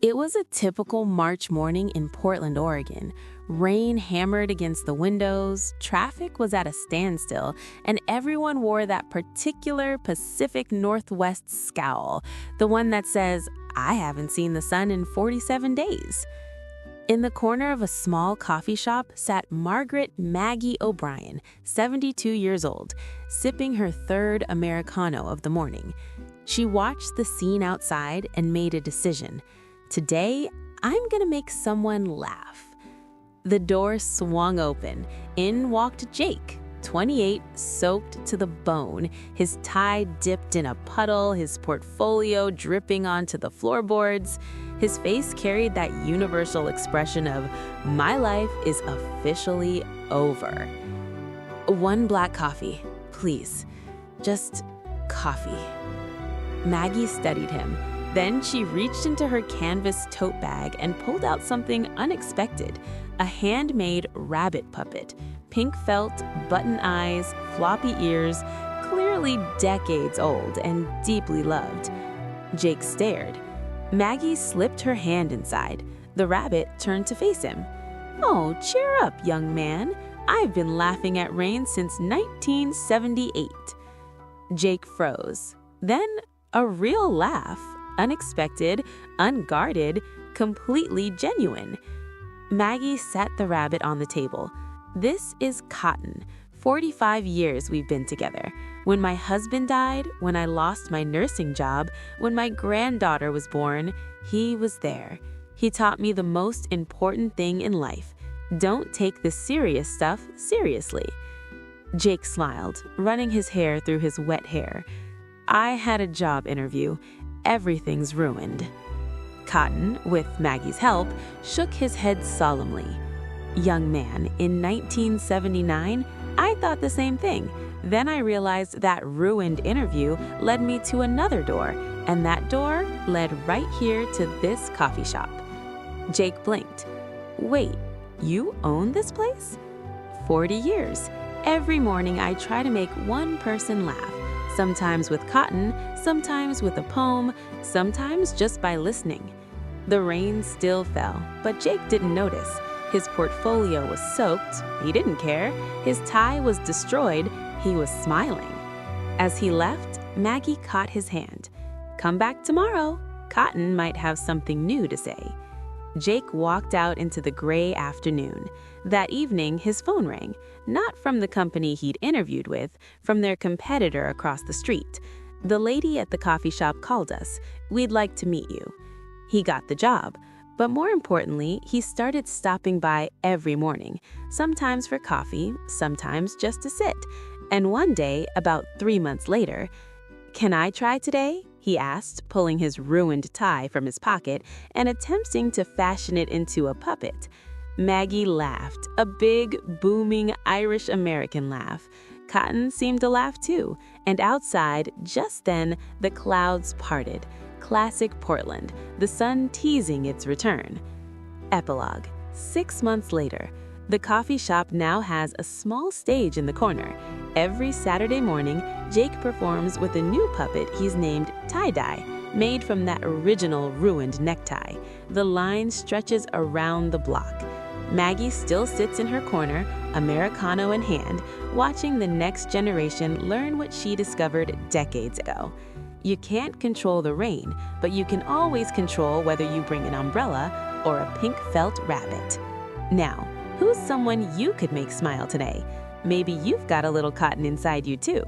It was a typical March morning in Portland, Oregon. Rain hammered against the windows, traffic was at a standstill, and everyone wore that particular Pacific Northwest scowl, the one that says, "I haven't seen the sun in 47 days." In the corner of a small coffee shop sat Margaret Maggie O'Brien, 72 years old, sipping her third Americano of the morning. She watched the scene outside and made a decision. Today, I'm gonna make someone laugh. The door swung open. In walked Jake, 28, soaked to the bone, his tie dipped in a puddle, his portfolio dripping onto the floorboards. His face carried that universal expression of, "My life is officially over." "One black coffee, please. Just coffee." Maggie studied him. Then she reached into her canvas tote bag and pulled out something unexpected, a handmade rabbit puppet, pink felt, button eyes, floppy ears, clearly decades old and deeply loved. Jake stared. Maggie slipped her hand inside. The rabbit turned to face him. "Oh, cheer up, young man. I've been laughing at rain since 1978. Jake froze. Then a real laugh. Unexpected, unguarded, completely genuine. Maggie set the rabbit on the table. "This is Cotton. 45 years we've been together. When my husband died, when I lost my nursing job, when my granddaughter was born, he was there. He taught me the most important thing in life. Don't take the serious stuff seriously." Jake smiled, running his hair through his wet hair. "I had a job interview. Everything's ruined." Cotton, with Maggie's help, shook his head solemnly. "Young man, in 1979, I thought the same thing. Then I realized that ruined interview led me to another door, and that door led right here to this coffee shop." Jake blinked. "Wait, you own this place?" 40 years. Every morning I try to make one person laugh. Sometimes with cotton, sometimes with a poem, sometimes just by listening." The rain still fell, but Jake didn't notice. His portfolio was soaked. He didn't care. His tie was destroyed. He was smiling. As he left, Maggie caught his hand. "Come back tomorrow. Cotton might have something new to say." Jake walked out into the gray afternoon. That evening, his phone rang, not from the company he'd interviewed with, from their competitor across the street. "The lady at the coffee shop called us. We'd like to meet you." He got the job, but more importantly, he started stopping by every morning, sometimes for coffee, sometimes just to sit. And one day, about 3 months later, "Can I try today?" he asked, pulling his ruined tie from his pocket and attempting to fashion it into a puppet. Maggie laughed, a big, booming Irish-American laugh. Cotton seemed to laugh too, and outside, just then, the clouds parted. Classic Portland, the sun teasing its return. Epilogue. 6 months later, the coffee shop now has a small stage in the corner. Every Saturday morning, Jake performs with a new puppet he's named Tie-Dye, made from that original ruined necktie. The line stretches around the block. Maggie still sits in her corner, Americano in hand, watching the next generation learn what she discovered decades ago. You can't control the rain, but you can always control whether you bring an umbrella or a pink felt rabbit. Now, who's someone you could make smile today? Maybe you've got a little cotton inside you too.